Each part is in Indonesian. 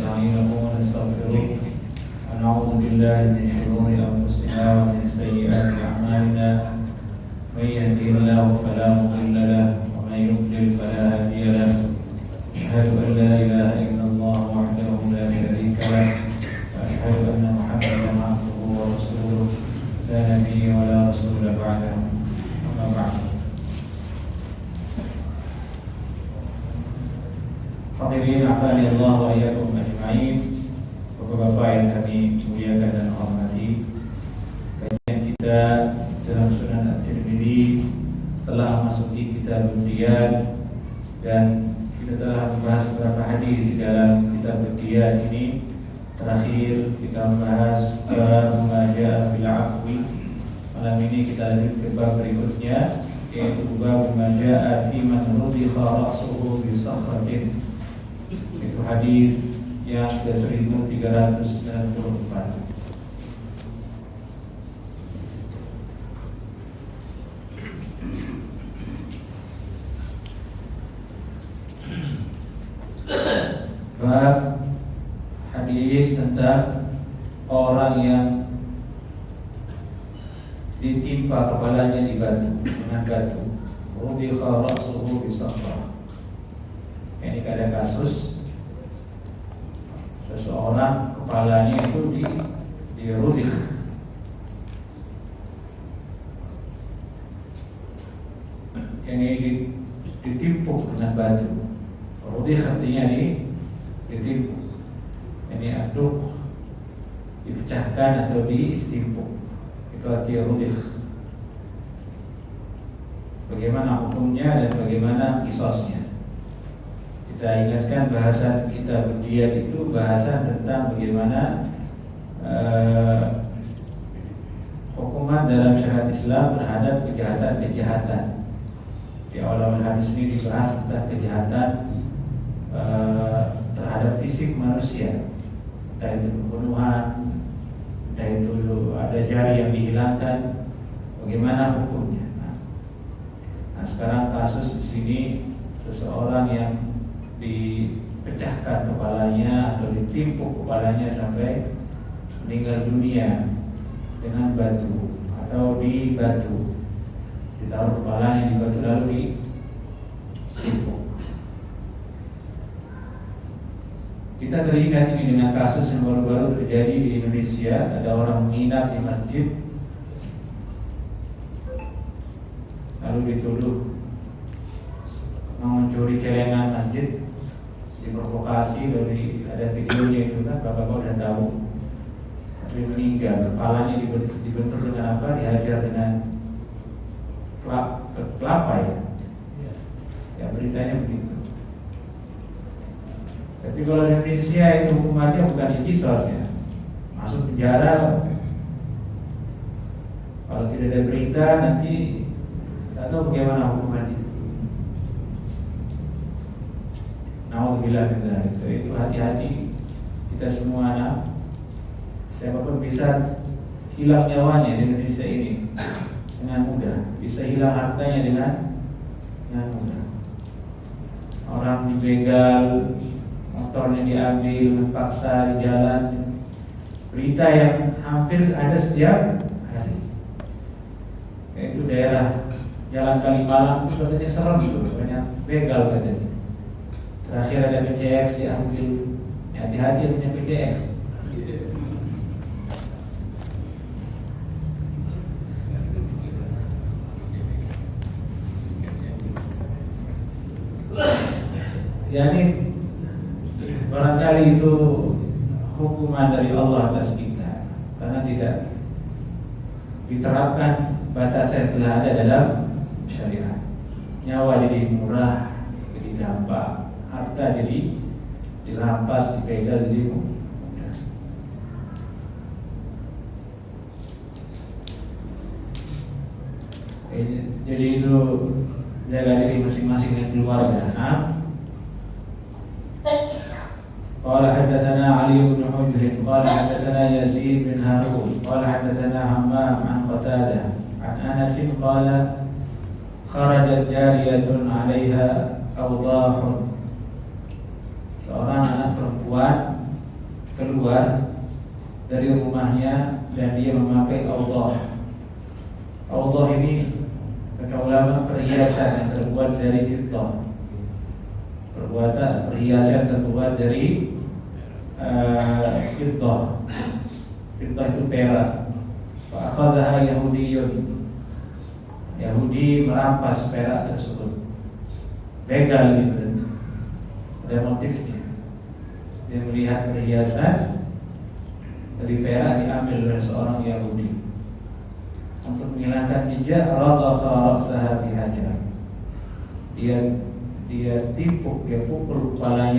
ونستعينه ونستغفره ونعوذ بالله من شرور أنفسنا ومن سيئات أعمالنا من يهده الله فلا مضل له ومن يضلل فلا هادي له أشهد أن لا إله إلا الله وحده لا شريك له وأشهد أن محمدا عبده ورسوله لا نبي ولا رسول بعده أما بعد. Hadirin ahli Allah wa iyyakum ajma'in. Bapak-bapak yang kami muliakan dan hormati, kajian kita dalam Sunan At-Tirmidzi telah memasuki kitab Diyat, dan kita telah membahas beberapa hadis di dalam kitab Diyat ini. Terakhir kita membahas bab ma jaa fil 'afwi. Malam ini kita lanjut ke bab berikutnya, yaitu bab ma jaa fi man rudikha ra'suhu bi sakhratin. Itu hadis yang ke-1394. Bab hadis tentang orang yang ditimpa kepalanya di batu, dengan batu. Rudikha ra'suhu bi sakhratin. Ini ada kasus seseorang kepalanya itu dirudikh, yang ini ditimpuk dengan batu. Rudikh artinya ditimpuk, ini aduk, dipecahkan atau ditimpuk, itu arti rudikh. Bagaimana hukumnya dan bagaimana qisasnya? Kita ingatkan bahasan kita Diyat itu bahasan tentang bagaimana hukuman dalam syariat Islam terhadap kejahatan-kejahatan. Di awal hadis ini dibahas tentang kejahatan terhadap fisik manusia, entah itu pembunuhan, entah itu ada jari yang dihilangkan, bagaimana hukumnya. Nah, sekarang kasus di sini seseorang yang dipecahkan kepalanya atau ditimpuk kepalanya sampai meninggal dunia dengan batu atau di batu, ditaruh kepalanya di batu lalu ditimpuk. Kita teringat ini dengan kasus yang baru-baru terjadi di Indonesia. Ada orang menginap di masjid lalu dituduh mau mencuri celengan masjid, diprovokasi, lalu ada videonya itu kan, bapak-bapak udah tahu. Tapi meninggal, kepalanya dibentur dengan apa? Dihajar dengan kelapa ya. Ya beritanya begitu. Tapi kalau di Indonesia itu hukumannya bukan dikisos ya, masuk penjara. Kalau tidak ada berita nanti tidak tahu bagaimana hukumannya. Nauzubillah min dzalik. Itu hati-hati kita semua, anak. Siapapun bisa hilang nyawanya di Indonesia ini dengan mudah, bisa hilang hartanya dengan mudah. Orang dibegal, motornya diambil, paksa di jalan. Berita yang hampir ada setiap hari. Yaitu daerah Jalan Kalimalang itu katanya serem itu, banyak begal katanya. Terakhir ada PCX diambil, hati-hati punya PCX. Ya ini barangkali itu hukuman dari Allah atas kita, karena tidak diterapkan batasan yang telah ada dalam syariat. Nyawa jadi murah, jadi gampang. Harta jadi dirampas, dipegang jadi mudah. Jadi itu jaga diri masing-masing dan keluarga. Qala hadatsana Ali bin Hujr qala hadatsana Yazid bin Harun qala hadatsana Hammam an Qatadah an Anas qala kharajat jariyatun 'alaiha awdahun. Seorang anak perempuan keluar dari rumahnya dan dia memakai awdah. Awdah ini kata ulama perhiasan yang terbuat dari fiddah. Perhiasan terbuat dari fiddah. Fiddah itu perak. Fa akhadhaha Yahudiyun. Yahudi merampas perak tersebut. Begal gitu. Ada motifnya. Dia melihat perhiasan dari perak diambil oleh seorang Yahudi. Untuk menghilangkan jejak, radakha ra'saha bihajar. Dia timpuk, dia pukul kepala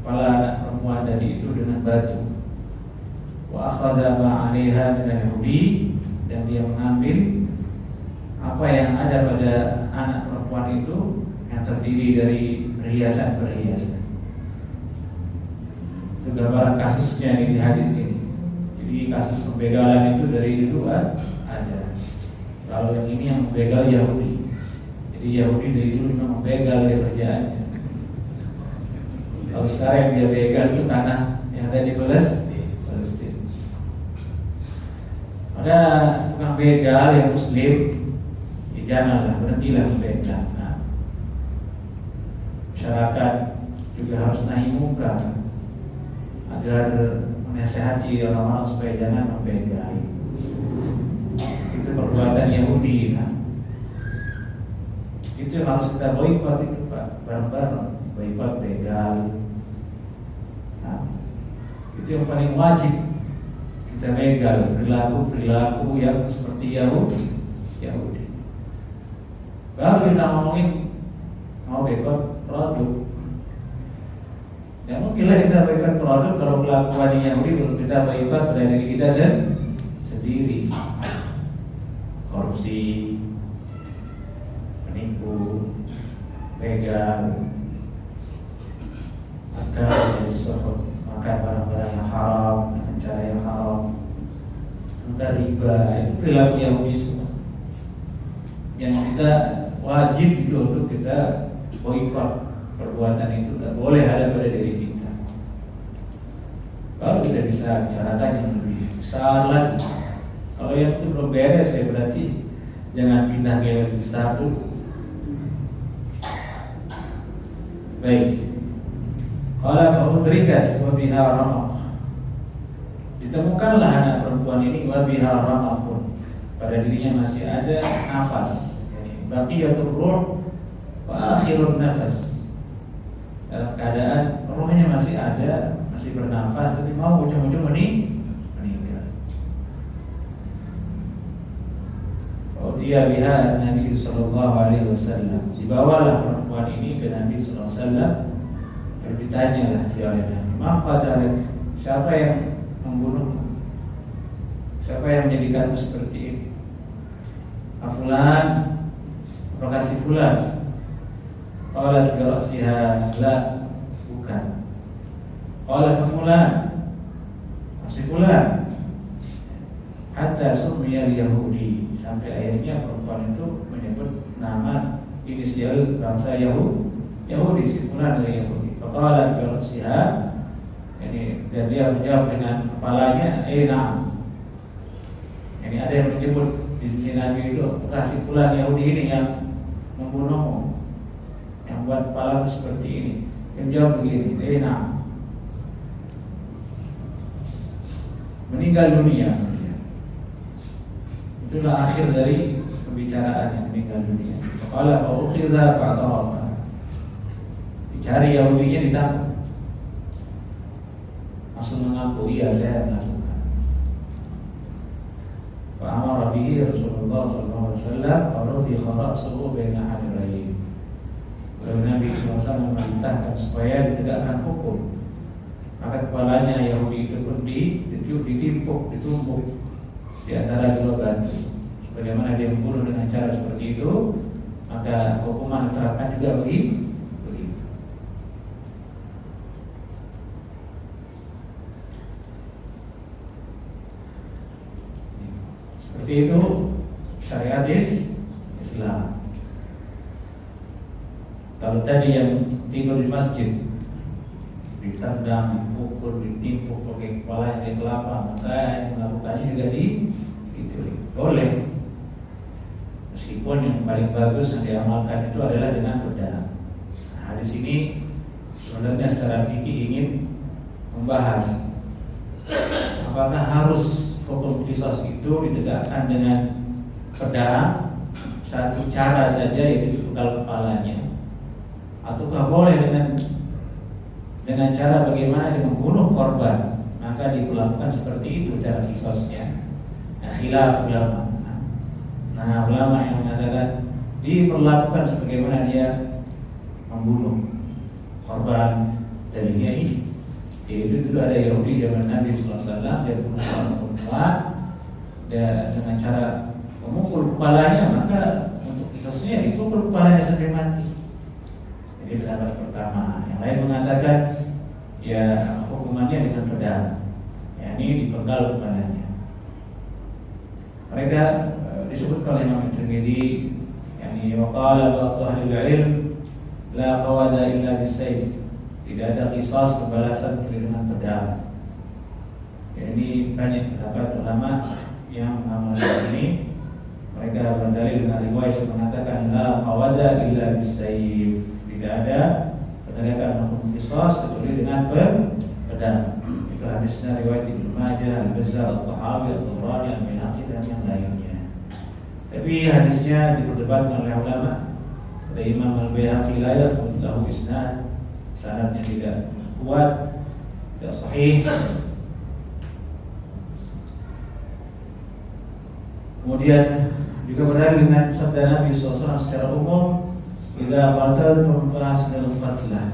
anak perempuan tadi itu dengan batu. Wa akhadha ma 'alaiha min al-Yahudi, dan dia mengambil apa yang ada pada anak perempuan itu yang terdiri dari perhiasan-perhiasan. Itu gambaran kasusnya di hadis ini. Jadi kasus pembegalan itu dari dulu ada. Kalau yang ini yang membegal Yahudi. Jadi Yahudi dari dulu memang membegal dia kerjaannya. Kalau sekarang yang dia begal itu tanah yang ada di Palestina. Maka tukang begal yang Muslim, janganlah, berhentilah membegal. Nah, masyarakat juga harus nahi munkar agar menasihati orang-orang supaya jangan membegal. Itu perbuatan Yahudi. Nah, itu yang harus kita boikot itu Pak, bareng-bareng boikot begal. Nah, itu yang paling wajib kita begal, perilaku yang seperti Yahudi. Baru kita ngomongin mau boikot produk. Ya mungkinlah kita boikot produk kalau kelakuan Yahudi belum kita boikot dari diri kita sendiri. Korupsi, menipu, begal, makan barang-barang yang haram dengan cara yang haram, makan riba, itu perilaku Yahudi semua. Yang kita wajib itu untuk kita boikot perbuatan itu, tidak boleh ada pada diri kita. Baru kita bisa bicarakan yang lebih besar lagi. Kalau yang itu belum beres ya berarti jangan pindah ke yang lebih besar dulu. Baik. Qala fa'udrikat wa biha ramaq. Ditemukanlah anak perempuan ini wa biha ramaqun. Pada dirinya masih ada nafas. Baqiyatur ruh wa akhirun nafas. Dalam keadaan rohnya masih ada, masih bernafas, tapi mau ujung-ujung meninggal. Utiya biha Nabi sallallahu alaihi wasallam. Dibawalah perempuan ini ke Nabi sallallahu alaihi wasallam. Ditanyalah dia oleh Nabi, "Maka siapa yang membunuhmu? Siapa yang menjadikanmu seperti ini?" "Fulan." "Lokasi fulan." Qala bi-ra'siha, la, bukan. Qala fa fulan, si fulan. Hatta sumiya Yahudi, sampai akhirnya perempuan itu menyebut nama inisial bangsa Yahudi, si fulan dari Yahudi. Faqala bi-ra'siha, ini dan dia menjawab dengan kepalanya, na'am. Ini ada yang menyebut di sisi Nabi itu, si fulan Yahudi ini yang membunuhmu, yang buat kepala seperti ini. Yang jawab begini, nah, meninggal dunia. Itulah akhir dari pembicaraan yang meninggal dunia. Kepala fa'ukhidha fa'atarafa. Dicari Yahudinya, ditangkap. Langsung mengaku, iya saya melakukan. Fa'amara bihi Rasulullah sallallahu alaihi wasallam farudi khara'suhu baina hadirayn. Lalu Nabi SAW memerintahkan supaya ditegakkan hukum. Maka kepalanya Yahudi itu pun ditimpuk, ditumbuk di antara dua batu. Bagaimana dia membunuh dengan cara seperti itu, maka hukuman diterapkan juga begitu. Seperti itu syariat Islam. Kalau tadi yang tinggal di masjid ditendang, dipukul, ditimpuk pakai kepala dari kelapa, maka yang melakukannya juga itu boleh. Meskipun yang paling bagus yang diamalkan itu adalah dengan pedang. Nah, hadis ini sebenarnya secara fikih ingin membahas apakah harus hukum qisas itu ditegakkan dengan pedang satu cara saja, yaitu dipenggal kepalanya, ataukah boleh dengan cara bagaimana dia membunuh korban, maka diperlakukan seperti itu cara qisasnya. Nah, khilaf ulama. Nah, ulama yang mengatakan diperlakukan sebagaimana dia membunuh korban dari dia ini. Yaitu dulu ada Yahudi zaman Nabi SAW, dia bunuh orang perempuan dan dengan cara memukul kepalanya, maka untuk qisasnya dipukul kepalanya sampai mati. Jadi pendapat pertama. Yang lain mengatakan ya hukumannya dengan pedang, yakni dipenggal kepalanya. Mereka disebutkan oleh Imam Tirmidzi, yakni waqala ba'du ahli ilm la qawada illa bisayf, tidak ada qisas pembalasan dengan pedang. Jadi banyak pendapat ulama yang mengamalkan ini. Mereka berdalil dengan riwayat yang mengatakan la qawada illa bisayf, tidak ada penegakan hukum qisas kecuali dengan pedang. Itu hadisnya riwayat Ibnu Majah, Al-Bazzar, Al-Tahawi, Al-Tabrani, Al-Baihaqi dan yang lainnya. Tapi hadisnya diperdebatkan oleh ulama. Ada Imam Al-Baihaqi la yathbut lahu isnad, sanadnya tidak kuat, tidak sahih. Kemudian juga berdalil dengan sabda Nabi SAW secara umum, idza qataltum fahsinul qatlah.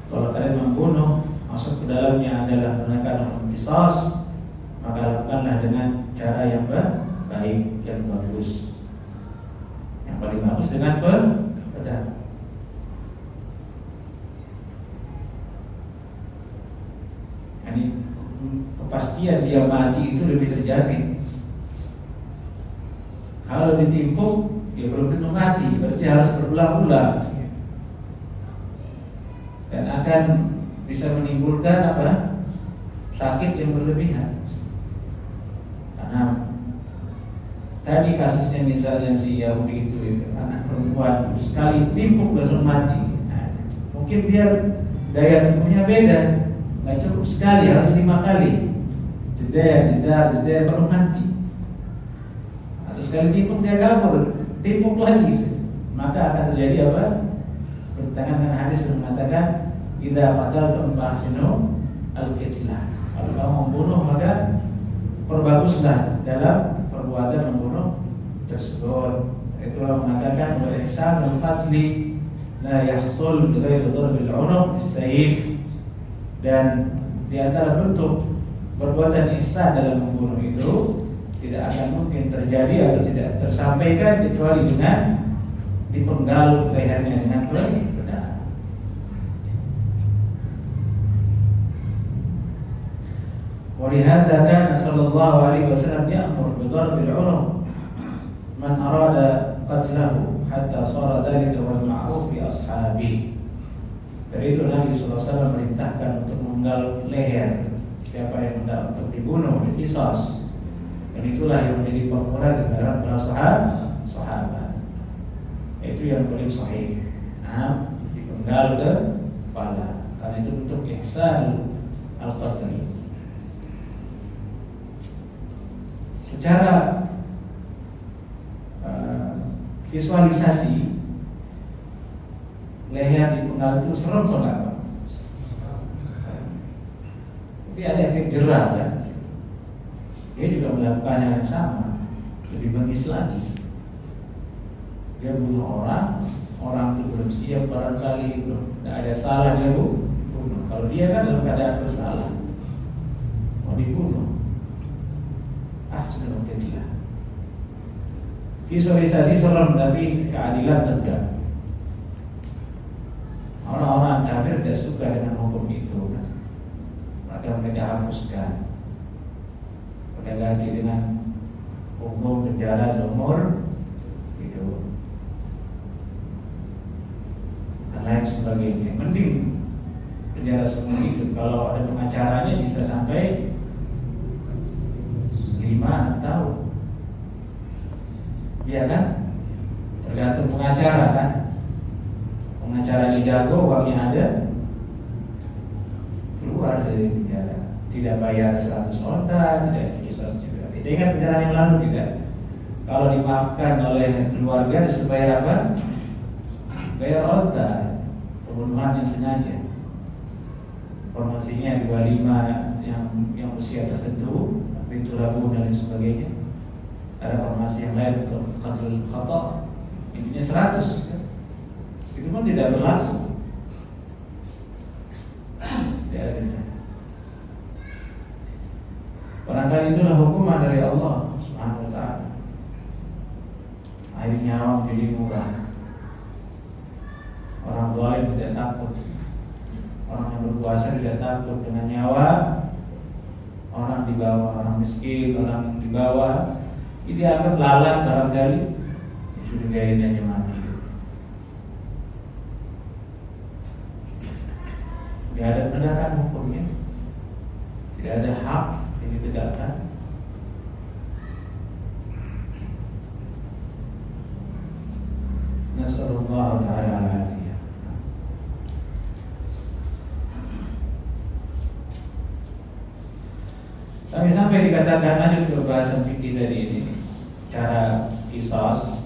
Kalau kalian membunuh, masuk ke dalamnya adalah penegakan hukum qisas, maka lakukanlah dengan cara yang baik, yang bagus. Yang paling bagus dengan pedang. Ini kepastian dia mati itu lebih terjamin. Kalau ditimpuk, dia belum tentu mati, berarti harus berulang-ulang dan akan bisa menimbulkan sakit yang berlebihan. Karena tadi kasusnya misalnya si Yahudi itu anak perempuan sekali timpuk langsung mati. Nah, mungkin dia daya tubuhnya beda, nggak cukup sekali, harus 5 kali. Jeda baru mati. Atau sekali timpuk dia kabur, timpuk lagi, maka akan terjadi apa? Bertentangan dengan hadis yang mengatakan idza qataltum fahsinu al-qitlah. Kalau kamu membunuh maka perbaguslah dalam perbuatan membunuh tersebut. Itulah mengatakan wa ihsanul qatli la yahsul bi ghairi darbil 'unuq bis-sayf. Dan di antara bentuk perbuatan ihsan dalam membunuh itu tidak akan mungkin terjadi atau tidak tersampaikan kecuali dengan dipenggal lehernya dengan pedang. ولهذا كان صلى الله عليه وسلم يأمر بضرب العنق من أراد قتله حتى صار ذلك هو المعروف في أصحابه. Dari itu Nabi SAW merintahkan untuk memenggal leher siapa yang hendak untuk dibunuh, diqisas. Dan itulah yang menjadi populer di kalangan para sahabat. Itu yang paling sahih. Nah, dipenggal ke kepala. Karena itu bentuk ihsan al-qatl. Secara visualisasi leher dipenggal itu serem banget. Tapi ada efek jerah kan. Dia juga melakukan yang sama, lebih bengis lagi. Dia bunuh orang itu belum siap, barangkali belum ada salah dia bunuh. Kalau dia kan dalam keadaan bersalah, mau dibunuh, sudah tidak. Visualisasi serem tapi keadilan tegak. Orang-orang kafir tidak suka dengan hukum itu, maka mereka hapuskan. Mereka ganti dengan hukum penjara seumur hidup dan lain sebagainya. Mending penjara seumur hidup. Kalau ada pengacaranya bisa sampai 5 tahun. Iya kan? Tergantung pengacara kan. Pengacaranya jago, uangnya ada, keluar dari penjara. Tidak bayar 100 onta, tidak kisos juga. Kita ingat penjara yang lalu tidak? Kalau dimaafkan oleh keluarga disuruh bayar apa? Bayar onta. Pembunuhan yang sengaja. Promosinya 25 yang usia tertentu, pintu labu dan lain sebagainya. Ada formasi yang lain untuk qatlul khata, intinya 100 kan? Itu pun tidak berlaku. Tidak ada. Barangkali itulah hukuman dari Allah Subhanahu wa ta'ala. Akhirnya nyawa menjadi murah. Orang zalim tidak takut. Orang yang berkuasa tidak takut dengan nyawa. Orang di bawah, orang miskin, orang di bawah, ini dianggap lalat barangkali, dicurigai aja mati. Tidak ada penegakan hukumnya, tidak ada hak yang ditegakkan. Nasallallahu ta'ala al-afiyah. Sampai dikatakan ada pembahasan fikih tadi ini, cara qisas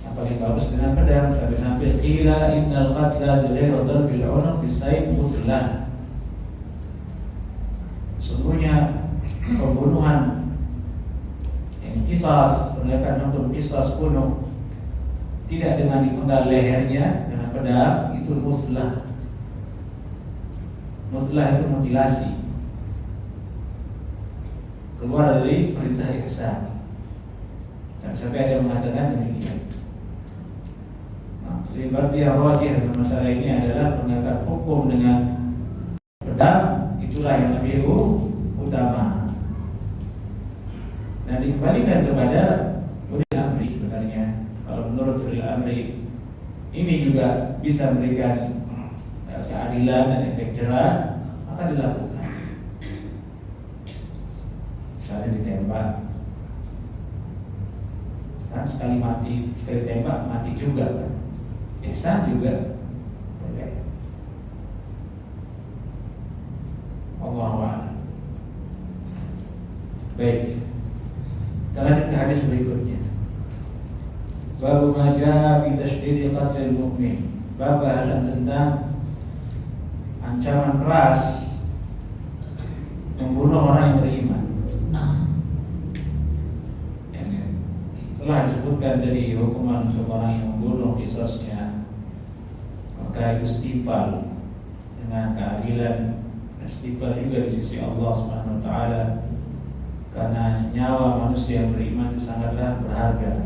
apalagi bagus dengan pedang, sampai qila innal qatla bi ghairi darbil 'unuq bisayf muslah. Sungguhnya pembunuhan yang qisas, penegakan hukum qisas bunuh tidak dengan dipenggal lehernya dengan pedang, itu muslah. Muslah itu mutilasi, keluar dari perintah ihsan. Sampai ada yang mengatakan demikian. Nah, jadi berarti yang wajib dalam masalah ini adalah penegakan hukum dengan pedang, itulah yang lebih utama. Dan dikembalikan kepada ulil amri sebenarnya. Kalau menurut ulil amri ini juga bisa memberikan keadilan dan efek jerah, maka dilakukan. Misalnya ditembak, kan sekali mati, sekali tembak mati juga kan, ihsan juga boleh. Allahu a'lam. Baik, kita lanjut ke hadis berikutnya. Bab ma jaa fi tashdid qatlil mu'min. Bab bahasan tentang ancaman keras membunuh orang yang beriman. Setelah disebutkan dari hukuman untuk orang yang membunuh qisasnya, maka itu setimpal dengan keadilan, setimpal juga di sisi Allah Subhanahu wa ta'ala, karena nyawa manusia yang beriman itu sangatlah berharga,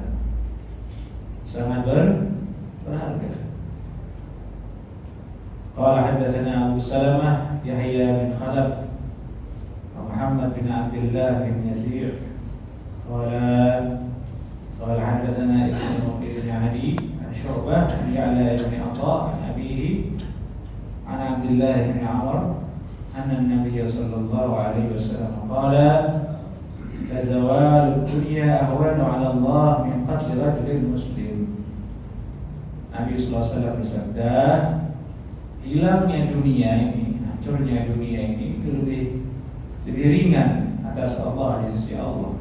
sangat berharga. Qala haddatsana Abu Salamah Yahya bin Khalaf Muhammad bin Abdullah bin Yasir قال حدثنا ابن عدي عن شعبة عن يعلى بن عطاء عن أبيه عن عبد الله بن عمر أن النبي صلى الله عليه وسلم قال لزوال الدنيا أهون على الله من قتل رجل مسلم. Nabi SAW bersabda, hilangnya dunia ini, hancurnya dunia ini itu lebih ringan atas Allah, di sisi Allah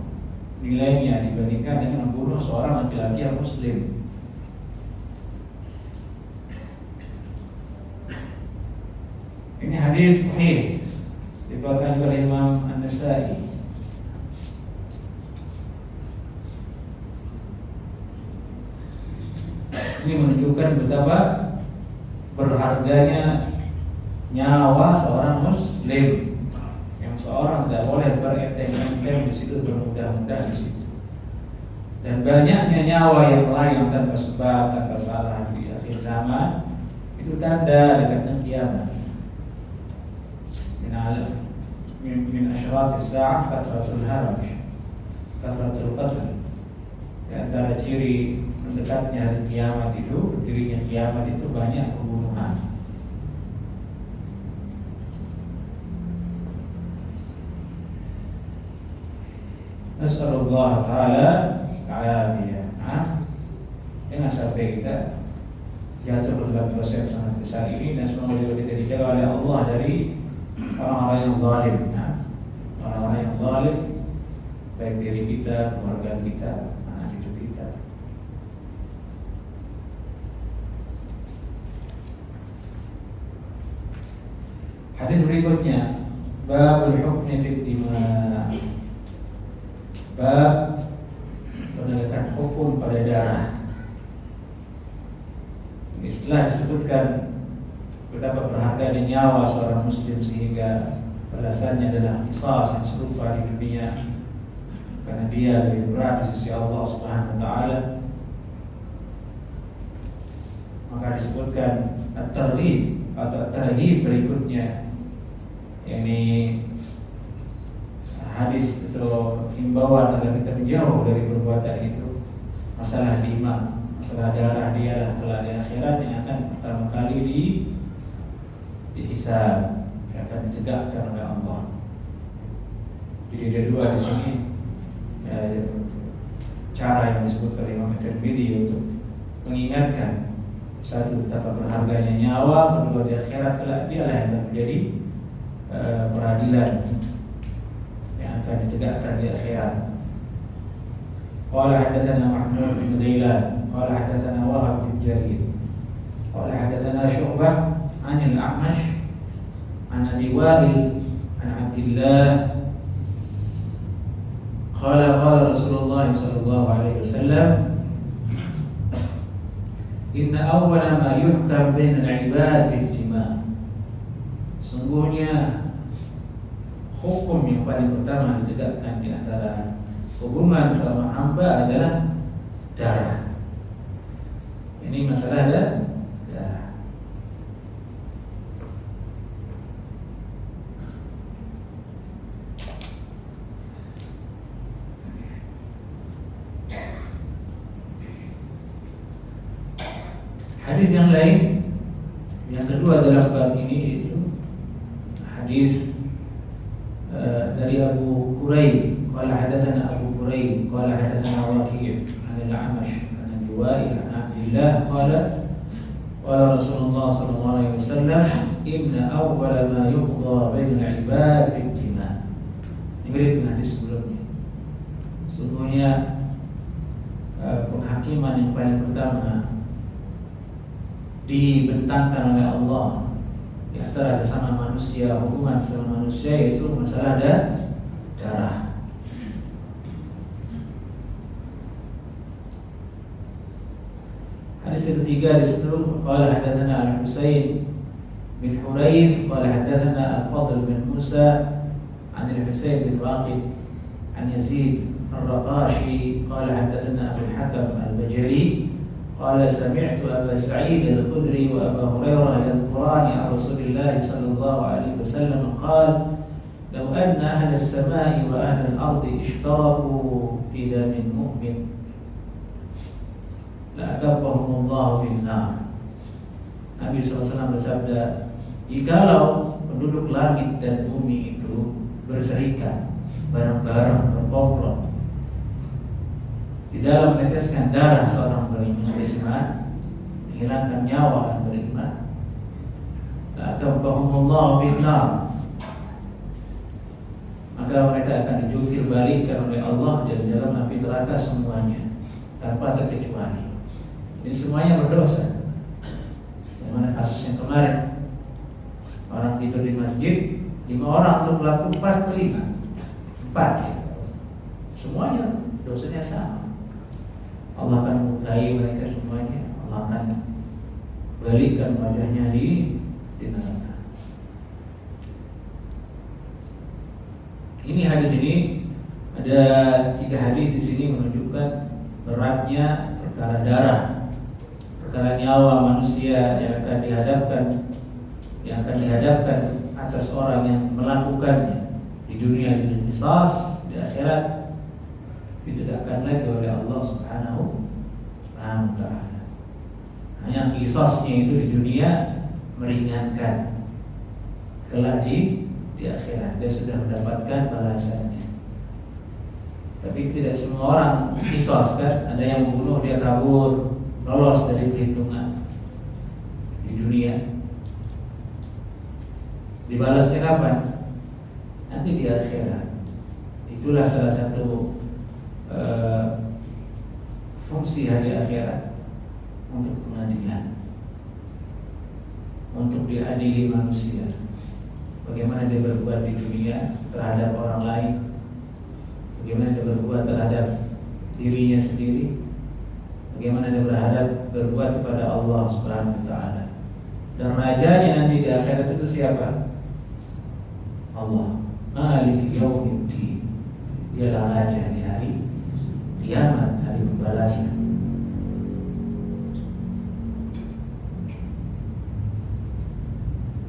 nilainya dibandingkan dengan membunuh seorang laki-laki yang muslim. Ini hadis sahih diriwayatkan oleh Imam An-Nasa'i. Ini menunjukkan betapa berharganya nyawa seorang muslim. Seorang tidak boleh berenteng-enteng di situ, bermudah-mudah di situ. Dan banyaknya nyawa yang melayang tanpa sebab, tanpa salah di akhir zaman, itu tanda dekatnya kiamat. Min asyratis sa'ah kathratul haraj, kathratul qatl. Di antara ciri mendekatnya hari kiamat itu, berdirinya kiamat itu banyak pembunuhan. Nasallallahu taala alafiyah. Jangan sampai kita jatuh dalam dosa yang sangat besar ini, dan semoga juga kita dijaga oleh Allah dari orang-orang yang zalim. Orang-orang yang zalim, baik diri kita, keluarga kita, anak cucu kita. Hadis berikutnya, babul hukmi fid dima. Bab penegakan hukum pada darah. Istilah disebutkan betapa berharganya nyawa seorang muslim, sehingga balasannya adalah qisas yang serupa di dunia, karena dia lebih berat di sisi Allah Subhanahu wa taala. Maka disebutkan at-targhib atau at-tarhib berikutnya, yakni hadis atau himbauan agar kita menjauh dari perbuatan itu. Masalah dima, masalah darah, dialah kelak di akhirat yang akan pertama kali dihisab, yang akan ditegakkan oleh Allah. Jadi ada dua di sini cara yang disebut oleh Imam Tirmidzi untuk mengingatkan, satu, betapa berharganya nyawa; kedua, di akhirat kelak dialah yang akan menjadi peradilan yang akan ditegakkan di akhirat. Qala hadatsana Mahmud bin Ghailan qala hadatsana Wahab bin Jarir qala hadatsana Syu'bah 'an al-A'mash 'an Abi Wa'il 'an Abdillah qala Rasulullah sallallahu alaihi wasallam, inna awwala ma yuhkam bainal 'ibad bil-jima'. Sungguhnya hukum yang paling pertama ditegakkan di antara hubungan sama hamba adalah darah. Ini masalah darah. Hadis yang lain, yang kedua dalam bab ini, itu hadis dari Abu Quraib qala hadatsana Abu Quraib qala hadatsana Waqi' 'an al-A'mash 'an Abi Wa'il 'an Abdillah qala Rasulullah sallallahu alaihi wasallam, inna awwala ma yuqda bainal 'ibad fi ad-dima'. Ini mirip dengan hadis sebelumnya. Sungguhnya penghakiman yang paling pertama dibentangkan oleh Allah di antara sesama manusia, hubungan sesama manusia, yaitu masalah darah. Hadis ketiga di situ, qala hadatsana Al-Husain bin Hurayth qala hadatsana Al-Fadl bin Musa 'an Al-Husain bin Waqid 'an Yazid Ar-Raqashi qala hadatsana Abu Al-Hakam Al-Bajali قال سمعت أبا سعيد الخدري وأبا هريرة يذكران عن رسول الله صلى الله عليه وسلم قال لو أن أهل السماء وأهل الأرض اشتركوا في دم مؤمن لأكبهم الله في النار. Nabi SAW bersabda, jikalau penduduk langit dan bumi itu berserikat bareng-bareng, berkomplot di dalam meneteskan darah seorang beriman, menghilangkan nyawa yang beriman, la'akabahumullahu binnar, maka mereka akan dijungkir balikkan oleh Allah dari dalam api neraka semuanya tanpa terkecuali. Ini semuanya berdosa. Yang mana kasus yang kemarin, orang tidur di masjid, 5 orang untuk pelaku 4 ke 5, 4 ya. Semuanya dosanya sama. Allah akan menghukai mereka semuanya. Allah akan balikkan wajahnya di neraka. Ini hadis ini, ada 3 hadis di sini menunjukkan beratnya perkara darah, perkara nyawa manusia yang akan dihadapkan atas orang yang melakukannya di dunia dengan qisas, di akhirat ditegakkan lagi oleh Allah Subhanahu wa taala. Hanya qisasnya itu di dunia meringankan, kelak di akhirat dia sudah mendapatkan balasannya. Tapi tidak semua orang kisos kan. Ada yang membunuh dia kabur, lolos dari perhitungan di dunia. Dibalasnya kapan? Nanti di akhirat. Itulah salah satu fungsi hari akhirat, untuk pengadilan, untuk diadili manusia. Bagaimana dia berbuat di dunia terhadap orang lain, bagaimana dia berbuat terhadap dirinya sendiri, bagaimana dia berbuat kepada Allah Subhanahu wa taala. Dan rajanya nanti di akhirat itu siapa? Allah. Malik yaumiddin. Dialah raja di hari kiamat, hari pembalasan.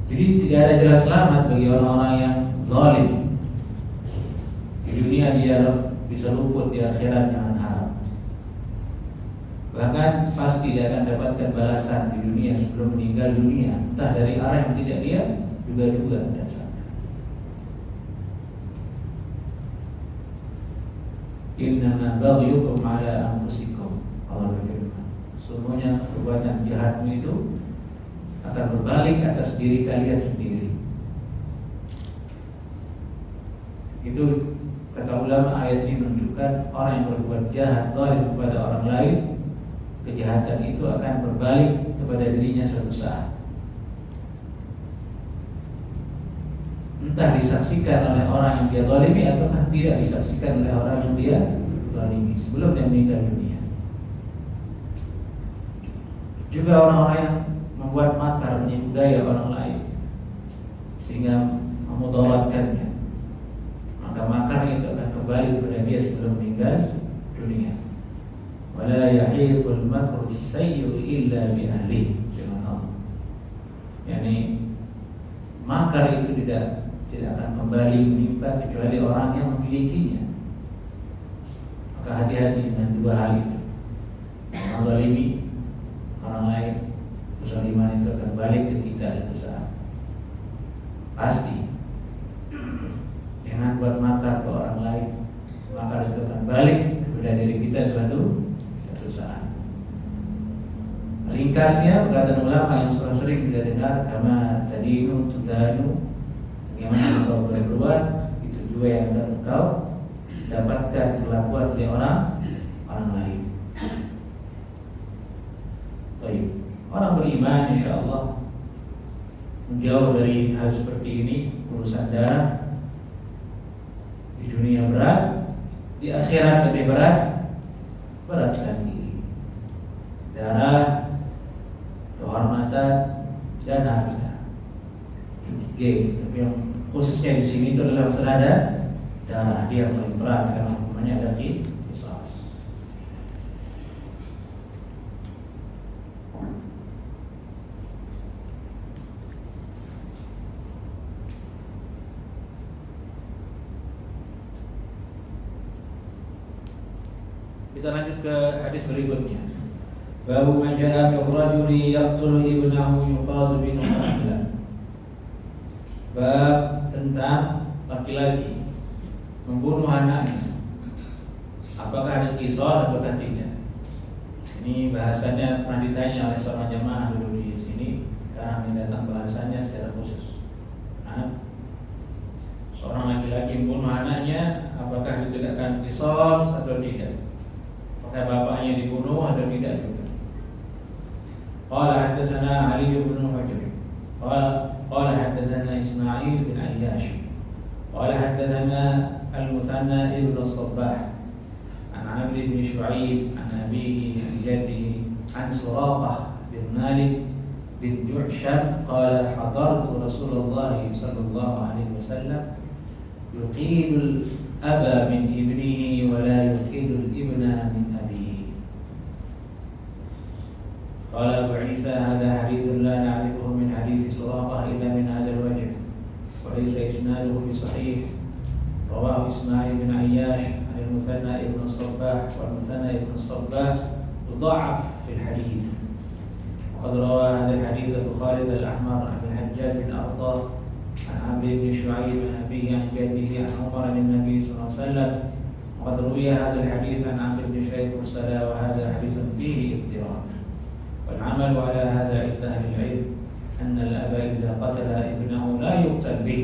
Jadi tidak ada jalan selamat bagi orang-orang yang zalim. Di dunia dia bisa luput, di akhirat jangan harap. Bahkan pasti dia akan dapatkan balasan di dunia sebelum meninggal dunia, entah dari arah yang tidak dia duga-duga dan sangka. Innama baghyukum ala anfusikum. Allah berfirman, semuanya perbuatan jahatmu itu akan berbalik atas diri kalian sendiri. Itu kata ulama, ayat ini menunjukkan orang yang berbuat jahat, zalim kepada orang lain, kejahatan itu akan berbalik kepada dirinya suatu saat. Entah disaksikan oleh orang yang dia zalimi atau tidak disaksikan oleh orang yang dia zalimi sebelum dia meninggal dunia. Juga orang-orang yang membuat makar, menipu daya orang lain sehingga memudaratkannya, maka makar itu akan kembali kepada dia sebelum meninggal dunia. Wala yahiqul makru sayyi'u illa bi ahlihi. Yani makar itu tidak akan kembali menimpa kecuali orang yang memilikinya. Maka hati-hati dengan dua hal itu. Orang zalimi orang lain, kezaliman itu akan balik ke kita suatu saat. Pasti. Jangan buat makar ke orang lain, makar itu akan balik kepada diri kita suatu saat. Ringkasnya perkataan ulama yang sering kita dengar, kama tadinu tudanu, bagaimana engkau berbuat itu juga yang akan engkau dapatkan perlakuan dari orang lain. Baik. Orang beriman insya Allah menjauh dari hal seperti ini. Urusan darah di dunia berat, di akhirat lebih berat lagi. Darah, kehormatan, dan harta. Tiga. Tapi yang khususnya di sini itu adalah masalah darah, dia yang paling berat karena hukumannya ada di qisas. Kita lanjut ke hadis berikutnya. Babu man ja'a rajuli yaqtulu ibnahu yuqadu bin Ahlan. Bab tentang laki-laki membunuh anaknya. Apakah ada qisas atau tidak? Ini bahasannya pernah ditanya oleh seorang jamaah dulu di sini. Sekarang ini datang bahasannya secara khusus. Seorang laki-laki membunuh anaknya, apakah ditegakkan qisas atau tidak? Apakah bapaknya dibunuh atau tidak juga? Qala haddatsana Ali bin Hujr. Qala haddatsana Ismail bin Ayyash. Qala haddatsana Al-Muthanna ibn As-Sabbah an Amr bin Shu'aib an abihi an jaddihi an Suraqah bin Malik bin Ju'sham qala hadartu Rasulullah sallallahu alaihi wasallam yuqidul aba min ibnihi wa la yuqidul ibna min abihi. Qala Abu Isa hadha hadithun la na'rifuhu min hadithi Suraqah illa min hadha al-wajh wa laysa isnaduhu bi sahih. Rawahu Ismail bin Ayyash an al-Muthanna ibn Sabbah wa al-Muthanna ibn Sabbah mudha'af fi al-hadith. وقد روى هذا الحديث أبو خالد الأحمر عن الحجاج بن أرطاه عن عمرو بن شعيب عن أبيه عن جده عن عمر عن النبي صلى الله عليه وسلم وقد روي هذا الحديث عن عمرو بن شريح مرسلا وهذا حديث فيه اضطراب والعمل على هذا عند أهل العلم أن الأب إذا قتل ابنه لا يقتل به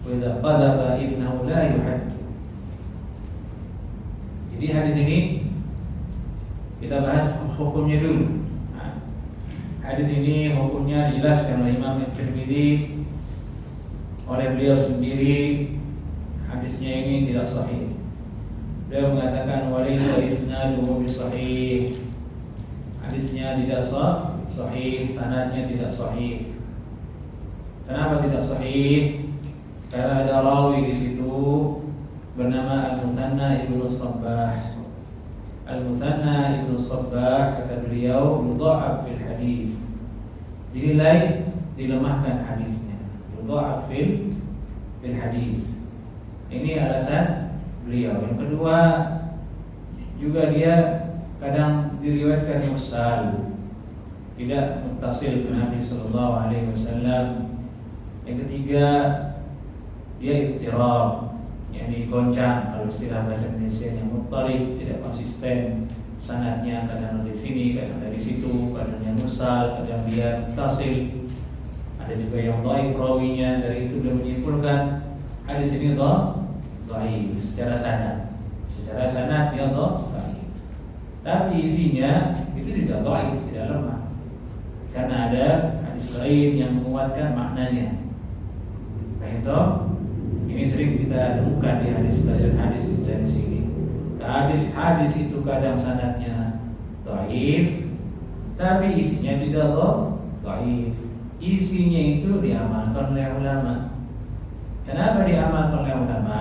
وإذا قذف ابنه لا يحد. Jadi hadis ini kita bahas hukumnya dulu. Hadis ini hukumnya dijelaskan oleh Imam At-Tirmidzi, oleh beliau sendiri. Hadisnya ini tidak sahih. Beliau mengatakan walaysa isnaduhu bisahih. Hadisnya tidak sahih, sanadnya tidak sahih. Kenapa tidak sahih? Karena ada rawi di situ bernama Al-Muthanna Ibnu Sabbah. Al-Muthanna Ibnu Sabbah, kata beliau, yudha'af fil hadis, dinilai dilemahkan hadisnya. Yudha'af fil hadis. Ini alasan beliau. Yang kedua, juga dia kadang diriwayatkan mursal, tidak muttasil ke Nabi sallallahu alaihi wasallam. Yang ketiga, dia ittirab, yakni goncang, kalau istilah bahasa Indonesia yang muttarib, tidak konsisten sanadnya, kadang dari sini, kadang dari situ, kadang yang mursal, kadang dia muttasil. Ada juga yang dhaif rawinya, dari itu dia menyimpulkan hadis ini dhaif secara sanad. Secara sanad dia dhaif. Tapi isinya itu tidak dhaif, tidak lemah. Karena ada hadis lain yang menguatkan maknanya. Baik toh? Ini sering kita temukan di pelajaran hadis kita di sini. Hadis itu kadang sanadnya dhaif, tapi isinya tidak dhaif. Isinya itu diamalkan oleh ulama. Kenapa diamalkan oleh ulama?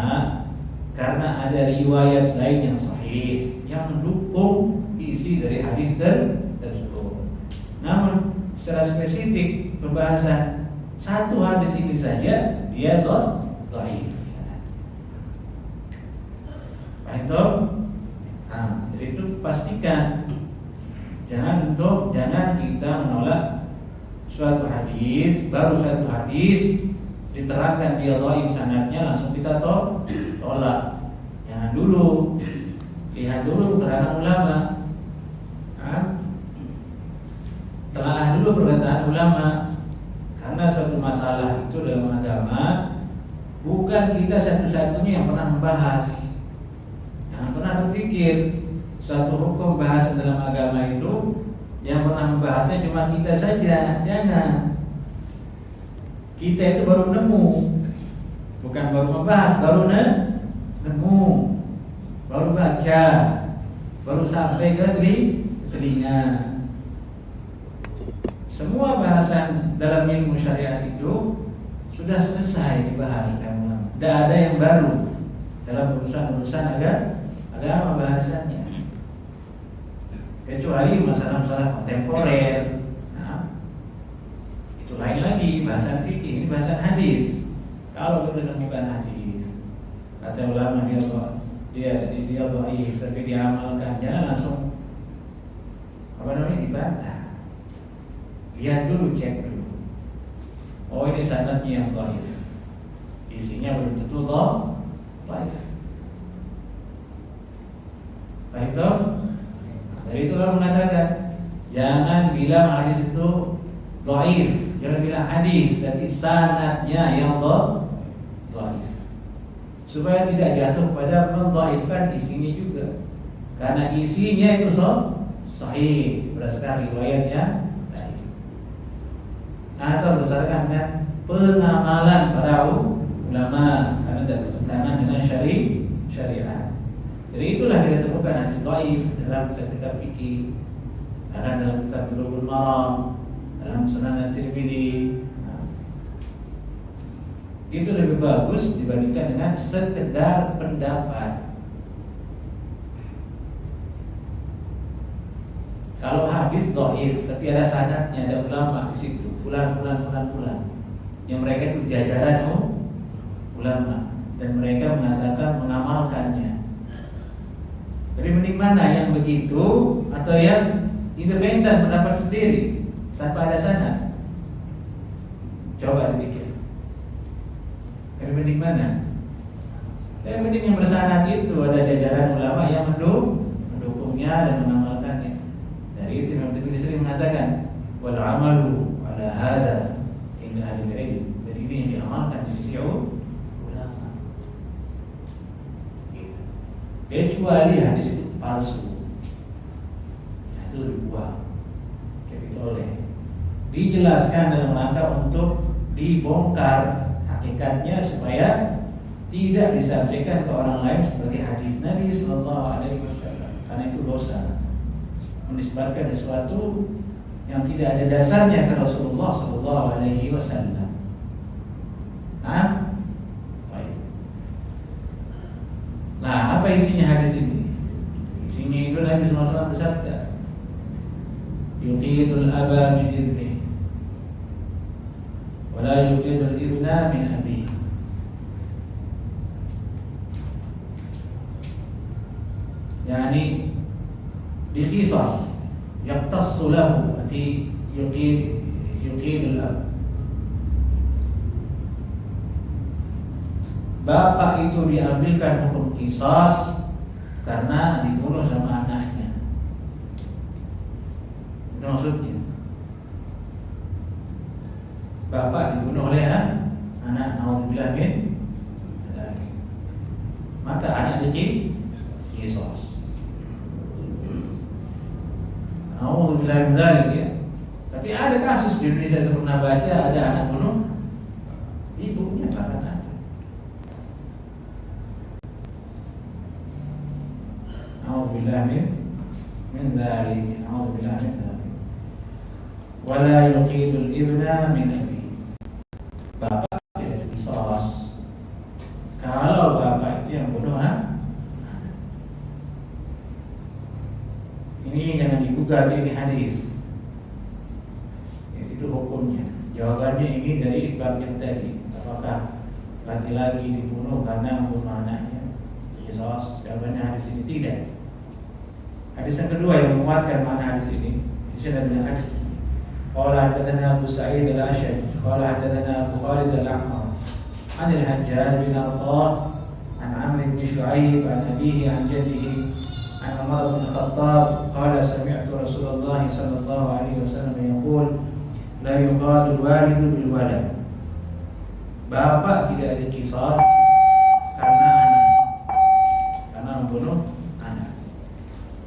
Karena ada riwayat lain yang sahih yang mendukung isi dari hadis tersebut. Namun secara spesifik pembahasan satu hadis ini saja dia dhaif. Jadi itu pastikan jangan kita menolak suatu hadis, baru satu hadis diterangkan dia dhaif sanadnya langsung kita tolak. Jangan dulu, lihat dulu keterangan ulama. Telaah dulu perkataan ulama. Karena suatu masalah itu dalam agama bukan kita satu-satunya yang pernah membahas. Jangan pernah berpikir suatu hukum bahasan dalam agama itu yang pernah membahasnya cuma kita saja. Jangan. Kita itu baru nemu, bukan baru membahas, baru nemu, baru baca, baru sampai ke telinga. Semua bahasan dalam ilmu syariat itu sudah selesai dibahas oleh ulama. Tidak ada yang baru dalam urusan agama bahasannya, kecuali masalah-masalah kontemporer. Itu lain lagi, bahasan fikih. Ini bahasan hadis. Kalau kita temukan hadis, kata ulama dia dhaif, tapi diamalkan, jangan langsung dibantah. Lihat dulu, cek dulu. Oh, ini sanadnya yang dhaif, isinya belum tentu dhaif. Baik toh? Dari itulah mengatakan jangan bilang hadis itu dhaif, jangan bilang hadis, tapi sanadnya yang dhaif, supaya tidak jatuh pada mendhaifkan isinya juga. Karena isinya itu sahih berdasarkan riwayat yang dhaif, atau berdasarkan dengan pengamalan para ulama, karena tidak bertentangan dengan syariat. Jadi itulah kita temukan hadis dhaif dalam kitab fikih, bahkan dalam kitab Bulughul Maram, dalam Sunan At-Tirmidzi. Itu lebih bagus dibandingkan dengan sekedar pendapat. Kalau hadis dhaif tapi ada sanadnya, ada ulama di situ, fulan, yang mereka itu jajaran ulama dan mereka mengatakan mengamalkannya. Jadi mending mana, yang begitu atau yang independen pendapat sendiri tanpa ada sanad? Coba dipikir. Jadi mending mana? Yang penting yang bersanad itu ada jajaran ulama yang mendukungnya dan mengamalkannya. Dari itu Imam Tirmidzi sering mengatakan wal amalu ala hada inda ahli ilm. Jadi ini yang diamalkan di sisi ulama. Gitu. Kecuali hadis itu palsu, ya, itu dibuang, ditoleh. Dijelaskan dalam rangka untuk dibongkar hakikatnya supaya tidak disampaikan ke orang lain sebagai hadis Nabi Sallallahu Alaihi Wasallam, karena itu dosa menisbatkan sesuatu yang tidak ada dasarnya ke Rasulullah Sallallahu Alaihi Wasallam. Baik. Nah, apa isinya hadis ini? Isinya itu Nabi Sallallahu Alaihi Wasallam bersabda, "Yuqidul aba min ibni, wa la yuqidul ibna min abihi." Yani diqisas yaqtassu lahu arti yuqidul ab. Bapak itu diambilkan hukum qisas karena dibunuh sama anaknya. Itu maksudnya. Bapak dibunuh oleh anak, naudzubillah min dzalik. Maka anak qisas. Naudzubillah min dzalik ya. Tapi ada kasus di Indonesia saya pernah baca, ada anak bunuh ibunya bahkan ada. Naudzubillah min dzalik. Naudzubillah min dzalik. Wala yuqidul ibna min abi. Bapak tidak qisas kalau bapak itu yang bunuh ini jangan digugat, ini hadis. Itu hukumnya. Jawabannya ini dari bab yang tadi. Apakah laki-laki dibunuh karena membunuh anaknya? Qisas. Jawabannya hadis ini tidak. Hadis yang kedua yang menguatkan makna hadis ini, sudah banyak hadis. Qala hadatsana Abu Sa'id al-Ash'ari, qala hadatsana Abu Khalid al-Aqam, an al-Hajjaj bin Arqah, an Amr bin Shu'aib, an abihi, an jaddihi, an Umar bin Khattab, qala sami'tu Rasulullah sallallahu alaihi wasallam yaqul, la yuqadul walidu bil walad. Bapak tidak diqisas karena anak, karena membunuh anak.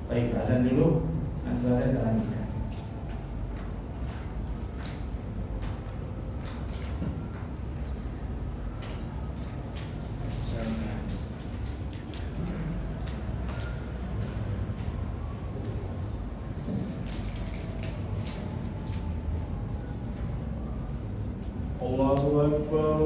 Baik, bahasan dulu, nah setelah saya terangkan. Allahu Akbar,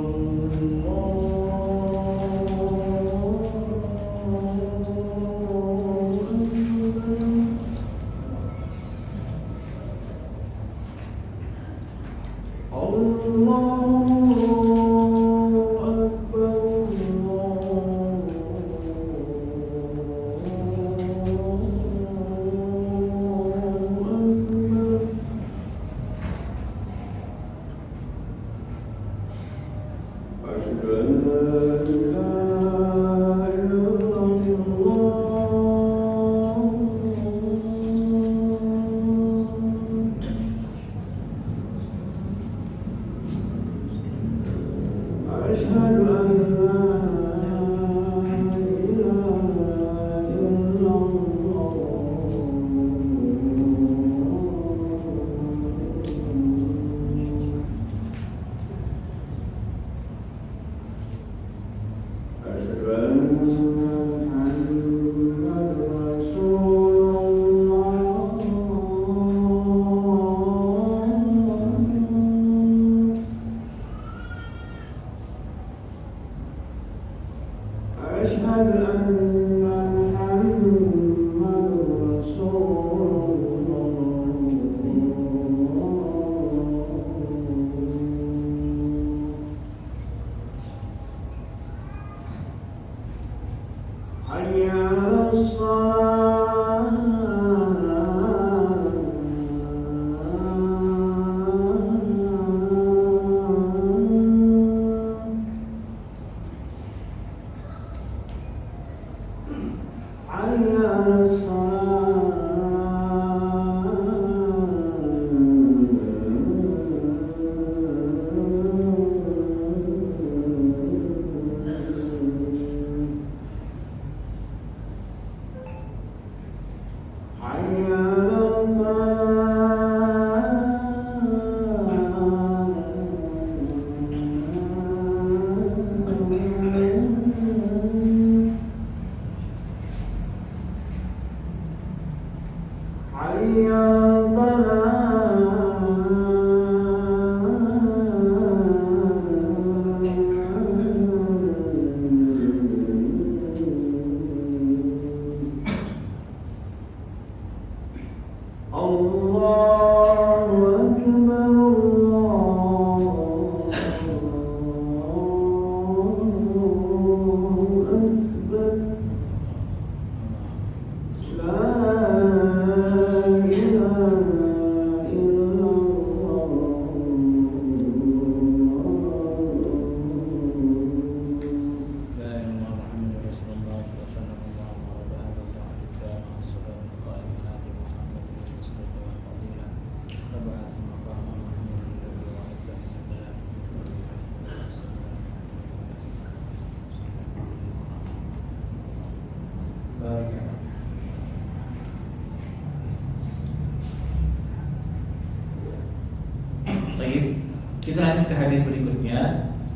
Kita lanjut ke hadis berikutnya,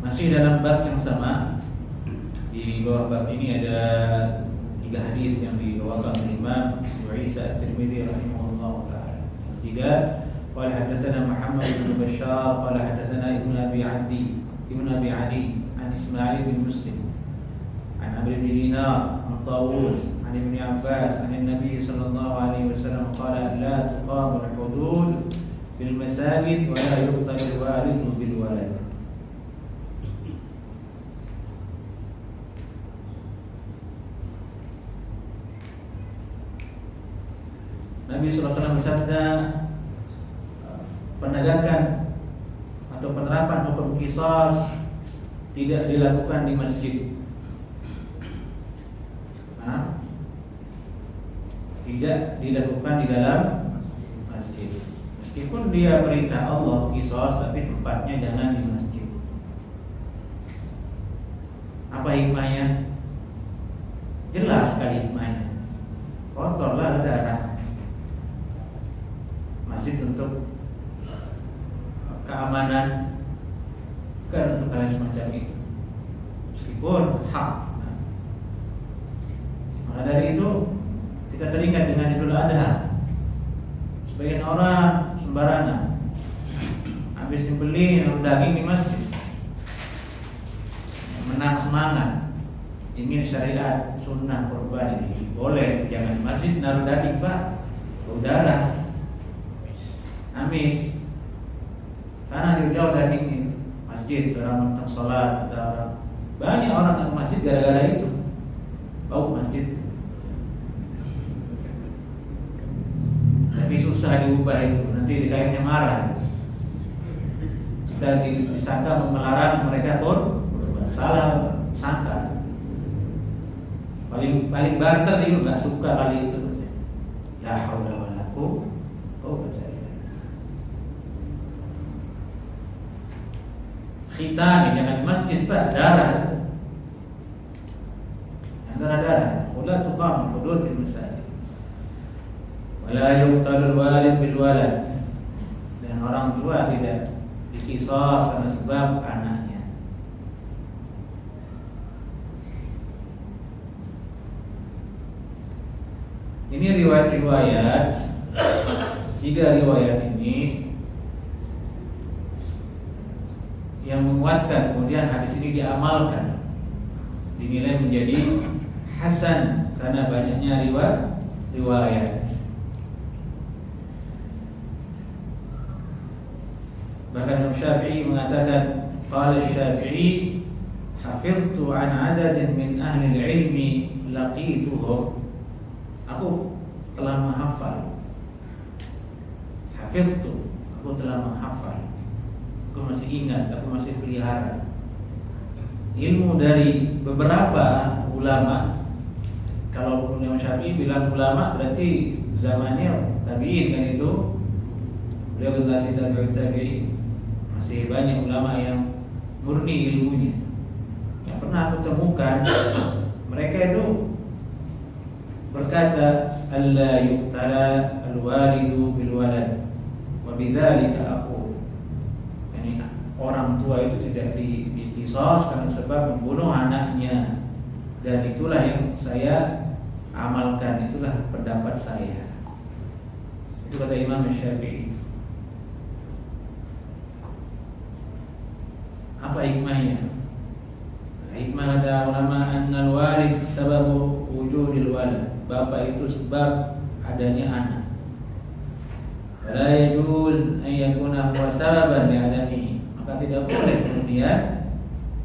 masih dalam bab yang sama. Di bawah bab ini ada 3 hadis yang diriwayatkan oleh Imam Abu Isa At-Tirmidzi rahimahullah taala. Yang ketiga, qala hadatsana Muhammad bin Bashar qala hadatsana Ibnu Abi Adi an Ismail bin Muslim an Amr bin Dinar an Tawus an Ibnu Abbas an Nabi sallallahu alaihi wasallam qala la tuqamu al-hudud bil masajid wa la yuqtalu al-walidu bil walad. Nabi SAW bersabda, penegakan atau penerapan hukum qisas tidak dilakukan di masjid. Tidak dilakukan di dalam masjid. Meskipun dia perintah Allah qisas, tapi tempatnya jangan di masjid. Apa hikmahnya? Jelas sekali hikmahnya. Kotorlah darah. Masjid untuk keamanan, bukan untuk hal semacam itu. Meskipun hak. Maka dari itu kita teringat dengan Idul Adha. Sebagian orang sembarangan habis dibeli naruh daging di masjid, menang semangat, ingin syariat sunnah kurban ini boleh, jangan di masjid naruh daging pak, udara amis, karena jauh daging masjid, orang mentang sholat, ada orang, banyak orang ke masjid gara-gara itu, bau masjid. Tapi susah diubah itu, nanti dikayaknya marah. Kita disangka melarang mereka pun salah sangka. Paling banter dia nggak suka kali itu. La haula wala quwwata illa billah. Khitan jangan di masjid pak, darah. Darah. Wala tuqam hudud fil masajid. Wala yuqtalul walid bil walad. Dan orang tua tidak diqisas karena sebab anaknya. Ini riwayat-riwayat, 3 riwayat ini yang menguatkan, kemudian hadis ini diamalkan, dinilai menjadi hasan karena banyaknya riwayat. Bahkan Imam Syafi'i mengatakan, qala Syafi'i hafiztu an adadin min ahli ilmi laqituhum. Aku telah menghafal. Hafiztu, aku telah menghafal. Aku masih ingat, aku masih pelihara ilmu dari beberapa ulama. Kalau Imam Syafi'i bilang ulama berarti zamannya tabi'in kan itu. Beliau generasi tabi'in. Masih banyak ulama yang murni ilmunya. Yang pernah aku temukan, mereka itu berkata, alla yuqtala al-walidu bil walad wa bidzalika aqul. Yani orang tua itu tidak diqisas karena sebab membunuh anaknya, dan itulah yang saya amalkan, itulah pendapat saya. Itu kata Imam Syafi'i. Apa hikmahnya? Hikmah kata ulama, annal walid sababu wujudil walad. Bapak itu sebab adanya anak. La yajuz an yakuna huwa sababan li adamihi. Maka tidak boleh kemudian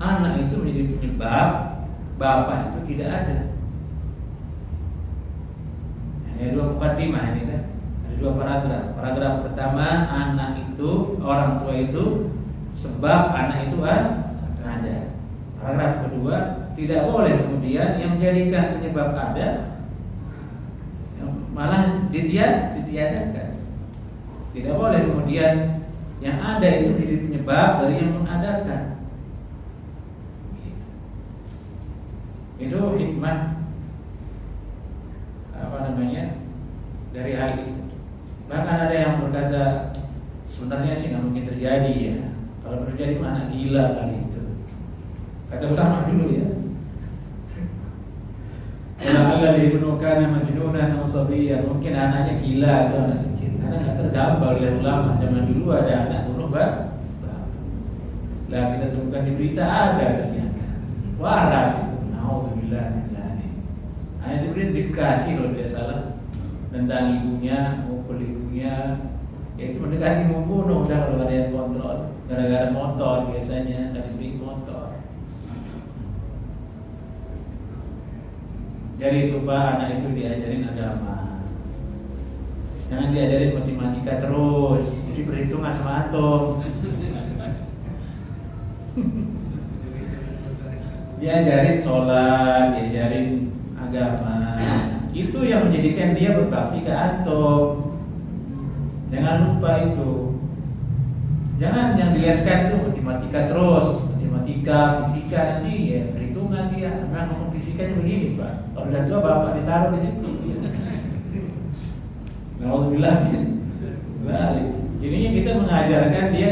anak itu menjadi penyebab bapak itu tidak ada. Ada 2 mukaddimah ini kan. Ada 2 paragraf. Paragraf pertama, anak itu, orang tua itu sebab anak itu ada. Paragraf kedua, tidak boleh kemudian yang menjadikan penyebab ada malah ditiadakan. Tidak boleh kemudian yang ada itu menjadi penyebab dari yang mengadakan. Itu hikmah dari hal itu. Bahkan ada yang berkata sebenarnya sih nggak mungkin terjadi ya. Kalau terjadi mana gila kali itu. Kata ulama dulu ya. Kalau ibnu kana majnunan atau sabiyyan, mungkin anaknya gila atau anak kecil. Karena nggak tergambar oleh ulama. Zaman dulu ada anak bunuh bapak. Lah kita temukan di berita ada ternyata. Waras itu. Nauzubillah min dzalik. Hanya di berita dikasih kalau tidak salah. Tentang ibunya, mukul ibunya, yaitu mendekati membunuh. Udah kalau ada yang kontrol, gara-gara motor biasanya dari beli motor. Jadi itu Pak, anak itu diajarin agama. Jangan diajarin matematika terus, jadi perhitungan sama atom. Diajarin sholat, diajarin agama. Itu yang menjadikan dia berbakti ke atom. Jangan lupa itu. Jangan yang dileskan itu matematika terus, matematika, fisika, nanti ya perhitungan dia. Memang hukum fisikanya begini Pak. Kalau udah tua bapak ditaruh di situ. Alhamdulillah. Balik. Jadinya kita mengajarkan dia,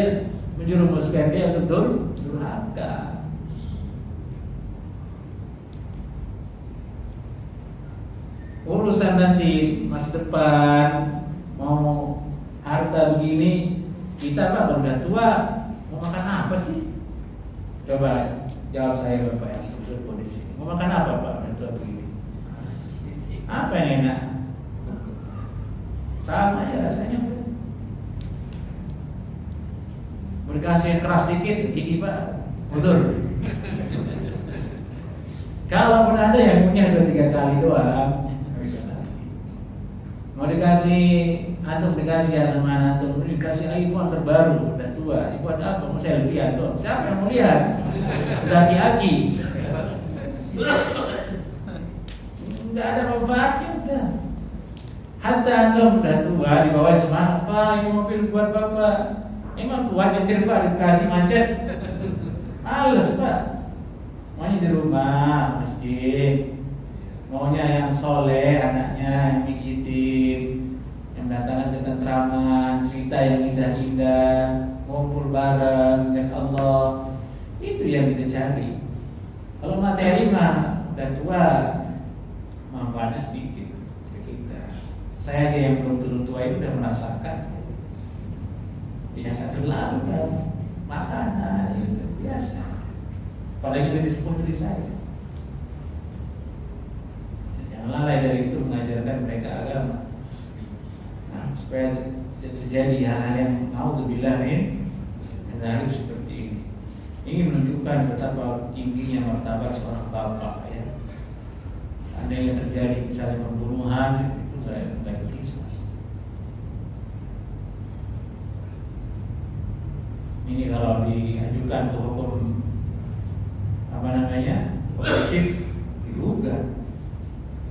menjerumuskan dia untuk durhaka. Urusan nanti masa depan mau harta begini, kita Pak kalau udah tua mau makan apa sih? Coba jawab saya Bapak yang sudah di sini. Mau makan apa Pak udah tua begini? Apa yang enak? Sama aja rasanya. Mau dikasih yang keras dikit, gigi Pak, betul. Kalaupun ada yang punya 2-3 kali doang, mau dikasih antum, dikasih sama antum, dikasih iPhone terbaru, udah tua, buat apa? Mau selfie antum? Siapa yang mau lihat? Udah aki-aki. Nggak ada manfaatnya udah. Hatta antum udah tua, dibawain semangat, Pak ini mobil buat bapak. Emang kuat nyetir Pak, dikasih macet. Males Pak. Maunya di rumah, masjid. Maunya yang soleh, anaknya yang pijitin, yang datangkan ketentraman, cerita yang indah-indah, ngumpul bareng dengan Allah. Itu yang kita cari. Kalau materi mah udah tua, manfaatnya sedikit ke kita. Saya aja yang belum turun tua itu udah merasakan. Ya nggak terlalu dan makanan itu biasa. Apalagi lebih sepuh dari saya. Jangan lalai dari itu mengajarkan mereka agama. Nah, supaya terjadi hal-hal yang naudzubillah min dzalik seperti ini. Ini menunjukkan betapa tingginya martabat seorang bapak ya. Ada yang terjadi misalnya pembunuhan itu saya bagi kisah. Ini kalau diajukan ke hukum apa namanya positif digugat,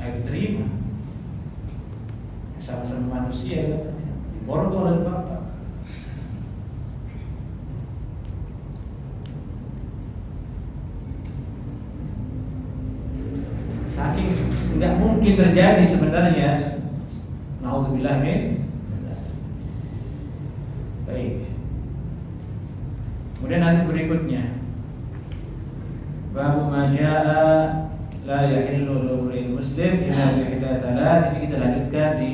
nggak diterima. Sama-sama manusia katanya, diborgol oleh bapak. Saking nggak mungkin terjadi sebenarnya. Nauzubillah min. Baik. Kemudian hadis berikutnya, Babu ma jaa la yahillu lil muslim illa bi ihda thalath. Ini kita lanjutkan di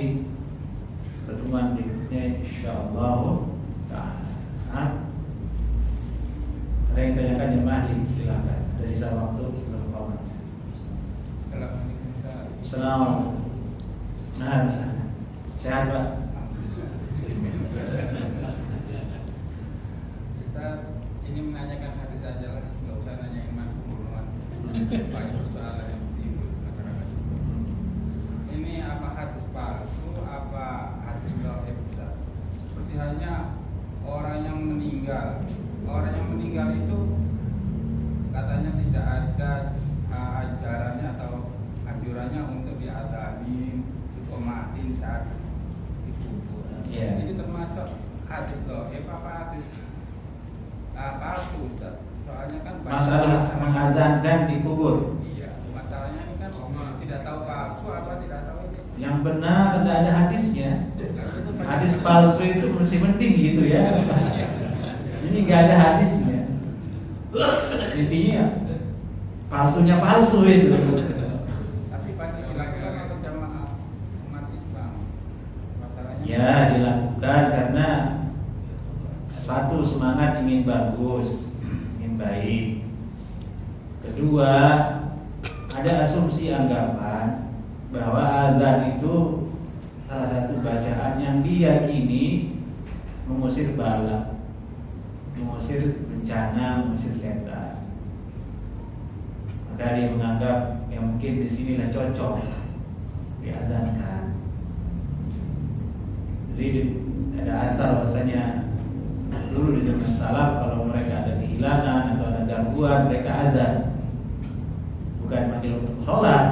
pertemuan berikutnya insyaallah taala. Ada yang tanyakan jemaah silakan. Ada sisa waktu sebelum komat. Assalamualaikum. Nah, sehat Pak. Ini menanyakan hadis saja lah, nggak usah nanyain mas pembunuhan. Banyak persoalan yang timbul masyarakat. Ini apa hadis palsu, apa hadis dhaif besar? Seperti halnya orang yang meninggal itu katanya tidak ada ajarannya atau anjurannya untuk diadani, dikomatin saat dikubur. Yeah. Ini termasuk hadis dhaif apa hadis palsu Ustaz? Soalnya kan masalah mengadzankan di kubur. Iya, masalahnya ini kan tidak tahu palsu apa tidak tahu ini. Yang benar tidak ada hadisnya. Hadis palsu itu mesti penting gitu ya. Ini nggak ada hadisnya. Intinya palsunya palsu itu. Tapi pasti dilakukan oleh jamaah umat Islam. Masalahnya Ya dilakukan karena satu, semangat ingin bagus, ingin baik. Kedua, ada asumsi anggapan bahwa azan itu salah satu bacaan yang diyakini mengusir bala, mengusir bencana, mengusir setan. Maka dia menganggap yang mungkin di sinilah cocok diazankan. Jadi ada asal bahwasanya dulu di zaman salaf kalau mereka ada kehilangan atau ada gangguan mereka azan, bukan manggil untuk sholat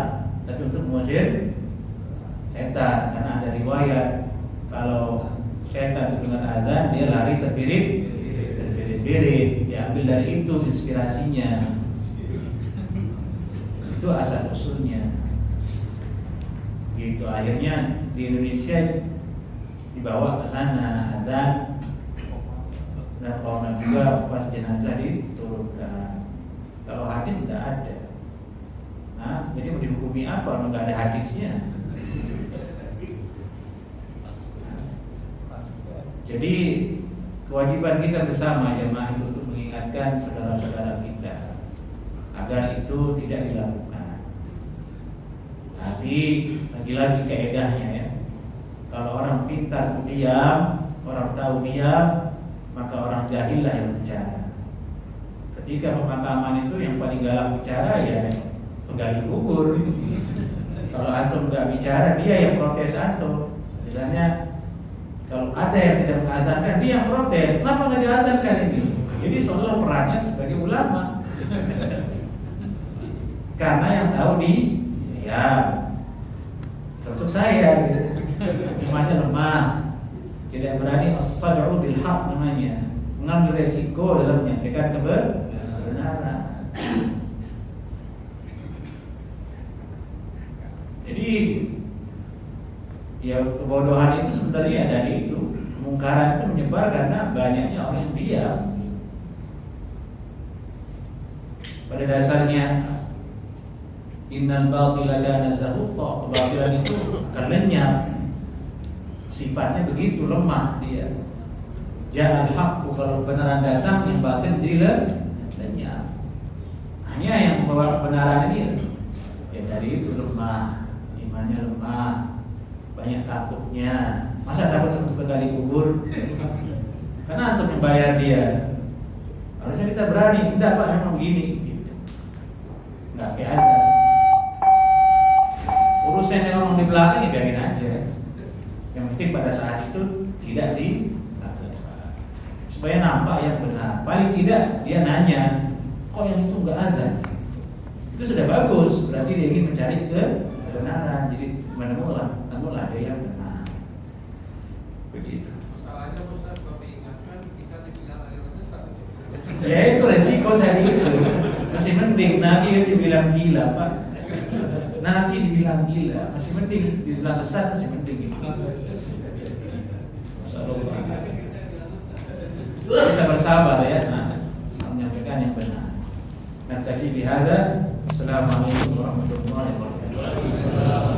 tapi untuk mengusir setan, karena ada riwayat kalau setan itu dengan azan dia lari terbirit-birit, diambil dari itu inspirasinya. Itu asal usulnya. Gitu akhirnya di Indonesia dibawa ke sana azan dan kalau juga pas jenazah diturunkan. Kalau hadis tidak ada. Nah, jadi mau dihukumi apa kalau nggak ada hadisnya? Jadi kewajiban kita bersama jemaah itu untuk mengingatkan saudara-saudara kita agar itu tidak dilakukan. Tapi lagi-lagi kaedahnya ya, kalau orang pintar itu diam, orang tahu diam, maka orang jahillah yang bicara. Ketika pemakaman itu yang paling galak bicara ya penggali kubur. Kalau antum nggak bicara, dia yang protes antum. Misalnya kalau ada yang tidak mengadzankan, dia yang protes. Kenapa nggak diadzankan ini? Jadi seolah perannya sebagai ulama. Karena yang tahu ya termasuk saya, gitu. Imannya lemah, tidak berani as-sad'u bil haq namanya, mengambil resiko dalam menyampaikan kebenaran. Jadi ya kebodohan itu sebenarnya dari itu, kemungkaran itu menyebar karena banyaknya orang yang diam. Pada dasarnya innal batila kana zahuqa, kebatilan itu akan lenyap. Sifatnya begitu lemah dia. Ja'al haqqu, kalau kebenaran datang yang batil jadi lenyap. Hanya yang membawa kebenaran ini ya dari itu lemah, imannya lemah, banyak takutnya. Masa takut seperti penggali kubur? Karena antum yang bayar dia. Harusnya kita berani, enggak Pak memang begini gitu. Enggak kayak aja. Urusan yang ngomong di belakang ya biarin aja. Yang penting pada saat itu tidak dilakukan. Supaya nampak yang benar. Paling tidak dia nanya, kok yang itu enggak ada? Itu sudah bagus, berarti dia ingin mencari kebenaran. Jadi menemulah dia yang benar. Begitu. masalahnya Ustaz, kalau diingatkan kita dibilang ada sesat. Ya itu resiko tadi itu. Masih mending Nabi yang dibilang gila Pak. Nabi dibilang gila, masih mending dibilang sesat, masih mending itu. Masyaallah. Bisa bersabar ya, menyampaikan yang benar. Nah tadi dihada. Assalamualaikum warahmatullahi wabarakatuh.